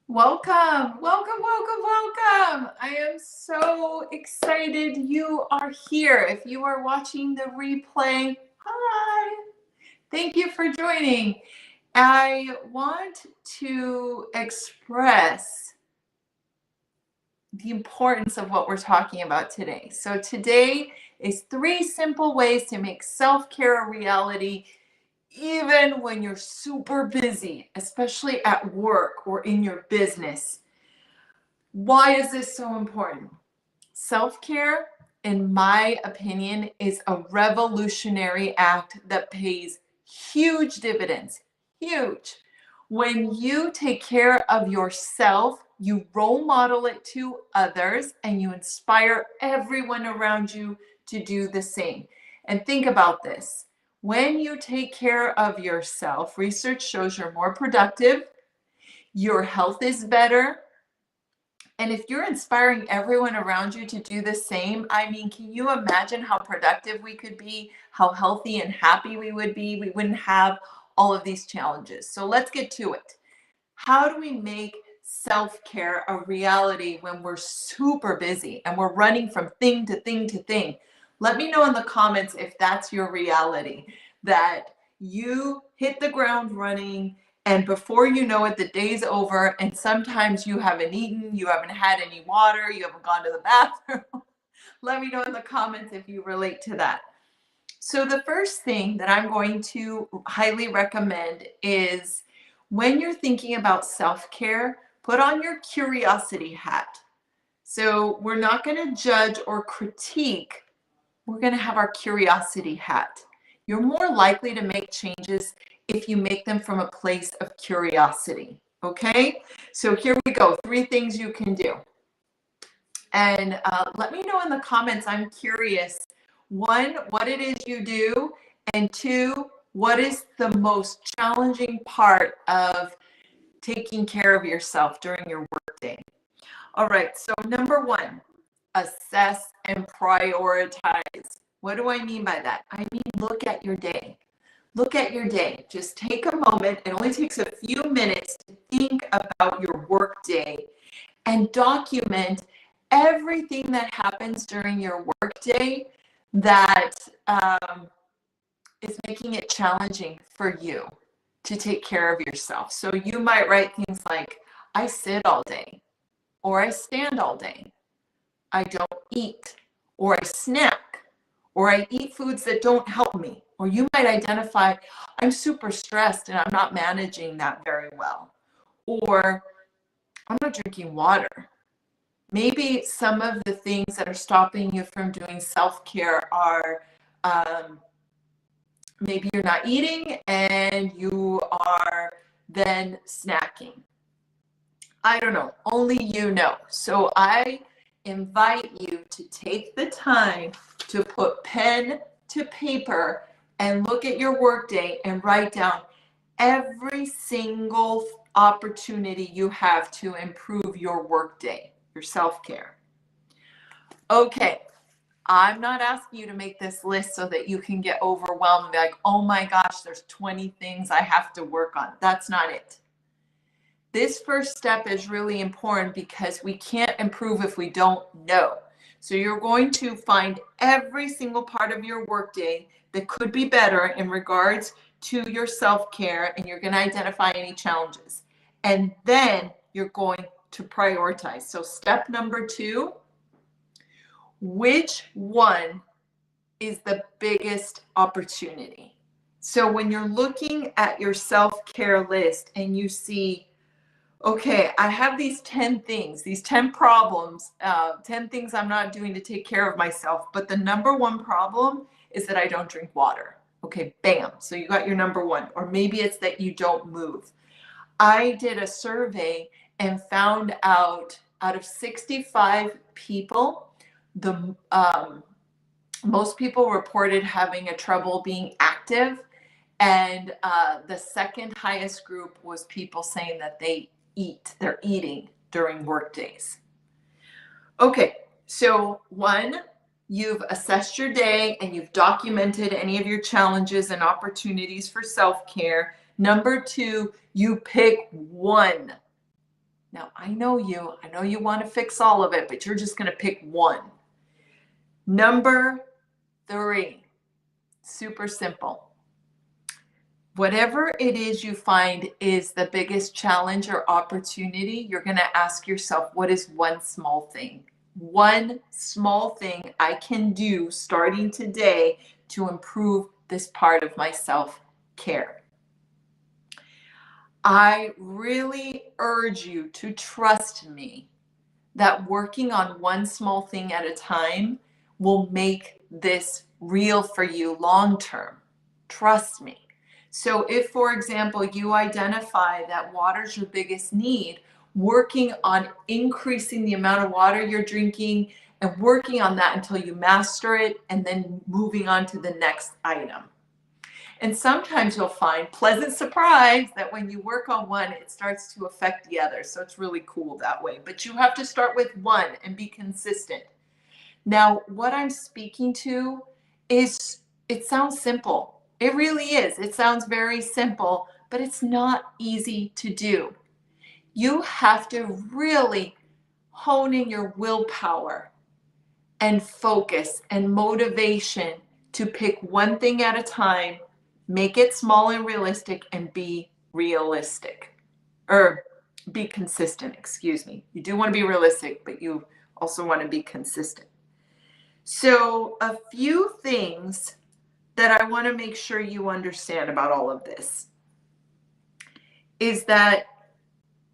Welcome, welcome, welcome, welcome. I am so excited you are here. If you are watching the replay, hi. Thank you for joining. I want to express the importance of what we're talking about today. So today is 3 simple ways to make self-care a reality even when you're super busy, especially at work or in your business. Why is this so important? Self-care, in my opinion, is a revolutionary act that pays huge dividends. Huge. When you take care of yourself, you role model it to others and you inspire everyone around you to do the same. And think about this. When you take care of yourself, research shows you're more productive, your health is better, and if you're inspiring everyone around you to do the same, I mean, can you imagine how productive we could be, how healthy and happy we would be? We wouldn't have all of these challenges. So let's get to it. How do we make self-care a reality when we're super busy and we're running from thing to thing to thing? Let me know in the comments if that's your reality, that you hit the ground running and before you know it, the day's over, and sometimes you haven't eaten, you haven't had any water, you haven't gone to the bathroom. Let me know in the comments if you relate to that. So the first thing that I'm going to highly recommend is when you're thinking about self-care, put on your curiosity hat. So we're not going to judge or critique. We're going to have our curiosity hat. You're more likely to make changes if you make them from a place of curiosity. Okay, so here we go. 3 things you can do. And let me know in the comments. I'm curious. 1, what it is you do. And 2, what is the most challenging part of taking care of yourself during your workday? All right, so number 1, assess and prioritize. What do I mean by that? I mean, look at your day. Look at your day. Just take a moment. It only takes a few minutes to think about your work day and document everything that happens during your work day that is making it challenging for you to take care of yourself. So you might write things like, I sit all day, or I stand all day. I don't eat, or I snack, or I eat foods that don't help me. Or you might identify, I'm super stressed and I'm not managing that very well. Or I'm not drinking water. Maybe some of the things that are stopping you from doing self-care are maybe you're not eating and you are then snacking. I don't know, only you know. So I invite you to take the time to put pen to paper and look at your workday and write down every single opportunity you have to improve your workday, your self-care. Okay, I'm not asking you to make this list so that you can get overwhelmed and be like, oh my gosh, there's 20 things I have to work on. That's not it. This first step is really important because we can't improve if we don't know. So you're going to find every single part of your workday that could be better in regards to your self-care, and you're going to identify any challenges. And then you're going to prioritize. So step number 2, which one is the biggest opportunity? So when you're looking at your self-care list and you see, okay, I have these 10 things, these 10 problems, 10 things I'm not doing to take care of myself. But the number 1 problem is that I don't drink water. Okay, bam. So you got your number 1. Or maybe it's that you don't move. I did a survey and found out of 65 people, the most people reported having a trouble being active. And the second highest group was people saying that they're eating during work days. Okay, so 1, you've assessed your day and you've documented any of your challenges and opportunities for self-care. Number 2, you pick 1. Now, I know you want to fix all of it, but you're just going to pick one. Number 3, super simple. Whatever it is you find is the biggest challenge or opportunity, you're going to ask yourself, what is one small thing? One small thing I can do starting today to improve this part of my self-care. I really urge you to trust me that working on one small thing at a time will make this real for you long term. Trust me. So if, for example, you identify that water is your biggest need, working on increasing the amount of water you're drinking and working on that until you master it, and then moving on to the next item. And sometimes you'll find, pleasant surprise, that when you work on one, it starts to affect the other. So it's really cool that way. But you have to start with one and be consistent. Now, what I'm speaking to is, it sounds simple. It really is. It sounds very simple, but it's not easy to do. You have to really hone in your willpower and focus and motivation to pick one thing at a time, make it small and realistic, and be realistic. Or be consistent, excuse me. You do want to be realistic, but you also want to be consistent. So a few things that I want to make sure you understand about all of this is that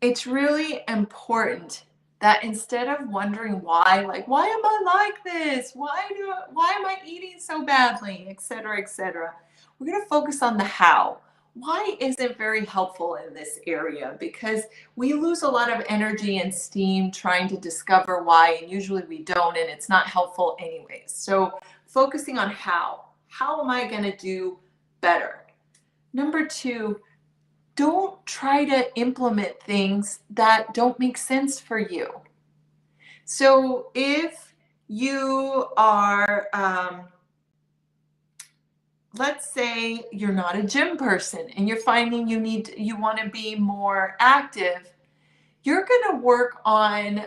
it's really important that instead of wondering why, like, why am I like this? Why am I eating so badly, etc., we're going to focus on the how. Why isn't very helpful in this area, because we lose a lot of energy and steam trying to discover why, and usually we don't, and it's not helpful anyways. So focusing on how am I going to do better? Number 2, don't try to implement things that don't make sense for you. So if you are, let's say you're not a gym person and you're finding you want to be more active, you're going to work on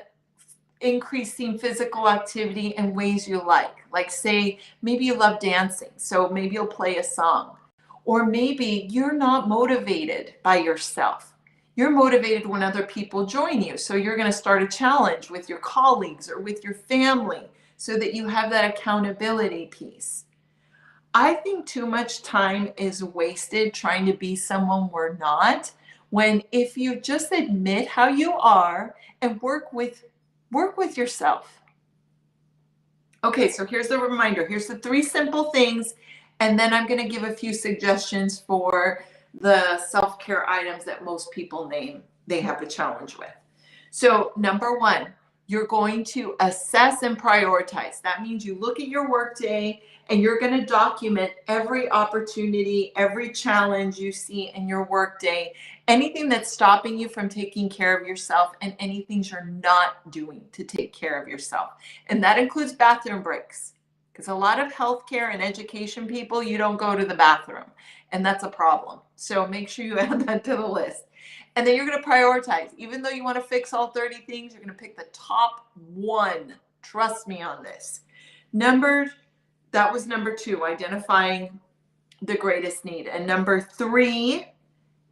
increasing physical activity in ways you like. Like, say, maybe you love dancing, so maybe you'll play a song. Or maybe you're not motivated by yourself. You're motivated when other people join you. So you're going to start a challenge with your colleagues or with your family so that you have that accountability piece. I think too much time is wasted trying to be someone we're not, when if you just admit how you are and work with yourself. Okay, so here's the reminder. Here's the 3 simple things, and then I'm going to give a few suggestions for the self-care items that most people name they have a challenge with. So number 1, you're going to assess and prioritize. That means you look at your workday and you're going to document every opportunity, every challenge you see in your workday, anything that's stopping you from taking care of yourself, and anything you're not doing to take care of yourself. And that includes bathroom breaks, because a lot of healthcare and education people, you don't go to the bathroom, and that's a problem. So make sure you add that to the list. And then you're going to prioritize. Even though you want to fix all 30 things, you're going to pick the top 1. Trust me on this. That was number 2, identifying the greatest need. And number 3,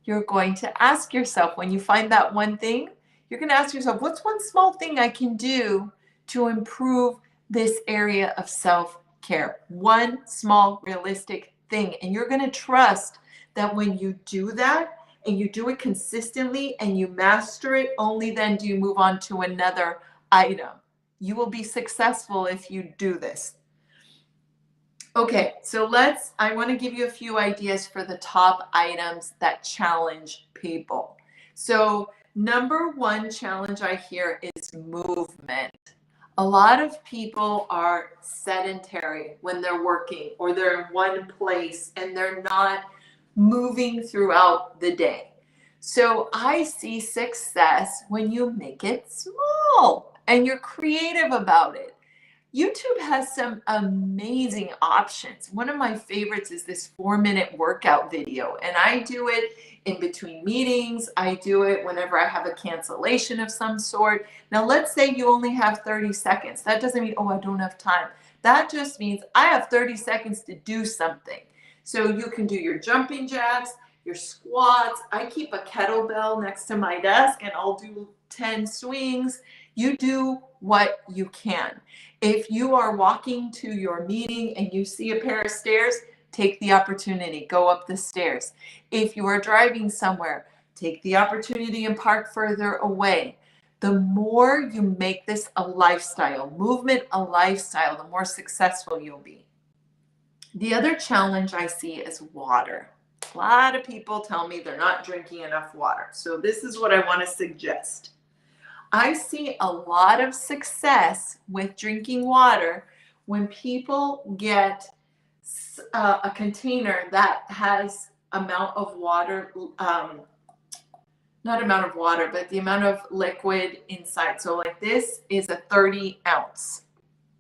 you're going to ask yourself, when you find that one thing, you're going to ask yourself, what's one small thing I can do to improve this area of self-care? One small, realistic thing. And you're going to trust that when you do that, and you do it consistently and you master it, only then do you move on to another item. You will be successful if you do this. Okay, so I want to give you a few ideas for the top items that challenge people. So number 1 challenge I hear is movement. A lot of people are sedentary when they're working, or they're in one place and they're not moving throughout the day. So I see success when you make it small and you're creative about it. YouTube has some amazing options. One of my favorites is this 4-minute workout video, and I do it in between meetings. I do it whenever I have a cancellation of some sort. Now, let's say you only have 30 seconds. That doesn't mean, oh, I don't have time. That just means I have 30 seconds to do something. So you can do your jumping jacks, your squats. I keep a kettlebell next to my desk and I'll do 10 swings. You do what you can. If you are walking to your meeting and you see a pair of stairs, take the opportunity, go up the stairs. If you are driving somewhere, take the opportunity and park further away. The more you make this a lifestyle, movement a lifestyle, the more successful you'll be. The other challenge I see is water. A lot of people tell me they're not drinking enough water. So this is what I want to suggest. I see a lot of success with drinking water when people get a container that has amount of water, not amount of water, but the amount of liquid inside. So like this is a 30 ounce.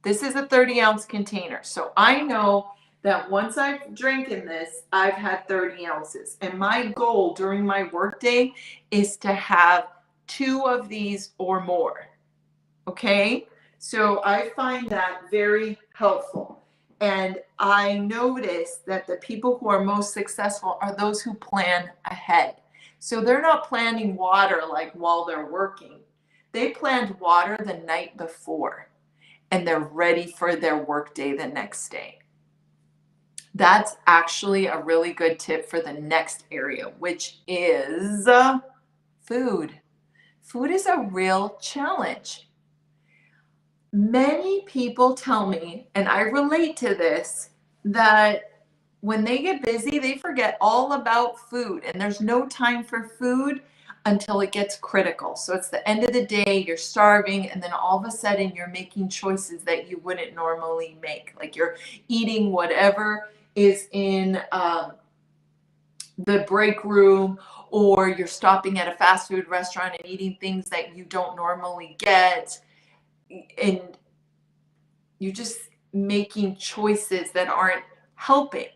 This is a 30 ounce container. So I know that once I've drinking this, I've had 30 ounces. And my goal during my workday is to have 2 of these or more. Okay? So I find that very helpful. And I notice that the people who are most successful are those who plan ahead. So they're not planning water like while they're working. They planned water the night before and they're ready for their workday the next day. That's actually a really good tip for the next area, which is food. Food is a real challenge. Many people tell me, and I relate to this, that when they get busy, they forget all about food, and there's no time for food until it gets critical. So it's the end of the day, you're starving, and then all of a sudden you're making choices that you wouldn't normally make. Like you're eating whatever is in the break room, or you're stopping at a fast food restaurant and eating things that you don't normally get. And you're just making choices that aren't helping.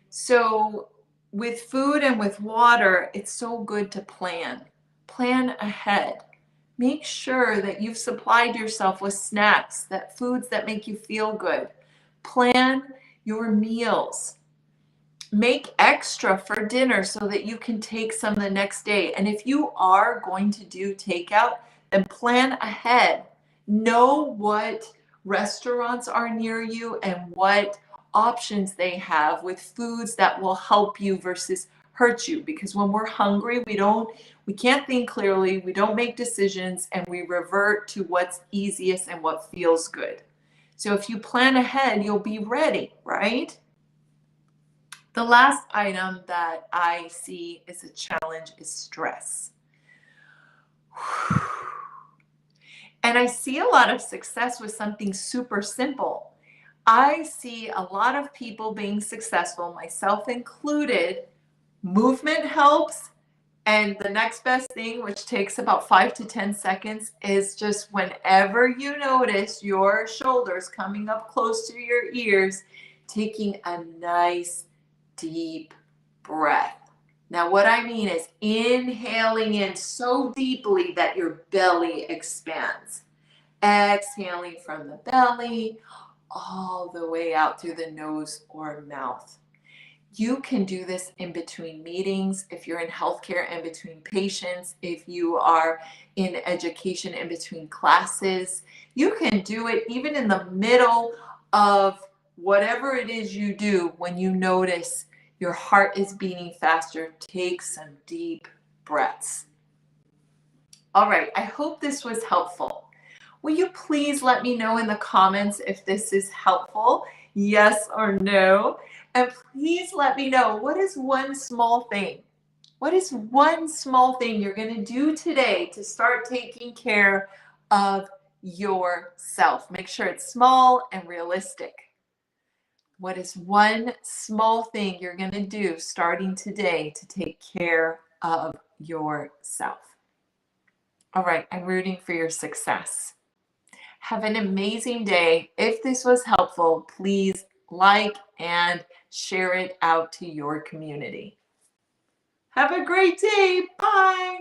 So with food and with water, it's so good to plan. Plan ahead. Make sure that you've supplied yourself with snacks, that foods that make you feel good. Plan your meals. Make extra for dinner so that you can take some the next day. And if you are going to do takeout, then plan ahead. Know what restaurants are near you and what options they have with foods that will help you versus hurt you. Because when we're hungry, we can't think clearly, we don't make decisions, and we revert to what's easiest and what feels good. So if you plan ahead, you'll be ready, right? The last item that I see as a challenge is stress. And I see a lot of success with something super simple. I see a lot of people being successful, myself included. Movement helps. And the next best thing, which takes about 5 to 10 seconds, is just whenever you notice your shoulders coming up close to your ears, taking a nice deep breath. Now, what I mean is inhaling in so deeply that your belly expands. Exhaling from the belly all the way out through the nose or mouth. You can do this in between meetings, if you're in healthcare, in between patients, if you are in education, in between classes. You can do it even in the middle of whatever it is you do. When you notice your heart is beating faster, take some deep breaths. All right, I hope this was helpful. Will you please let me know in the comments if this is helpful, yes or no? And please let me know, what is one small thing? What is one small thing you're going to do today to start taking care of yourself? Make sure it's small and realistic. What is one small thing you're going to do starting today to take care of yourself? All right, I'm rooting for your success. Have an amazing day. If this was helpful, please like and share it out to your community. Have a great day. Bye.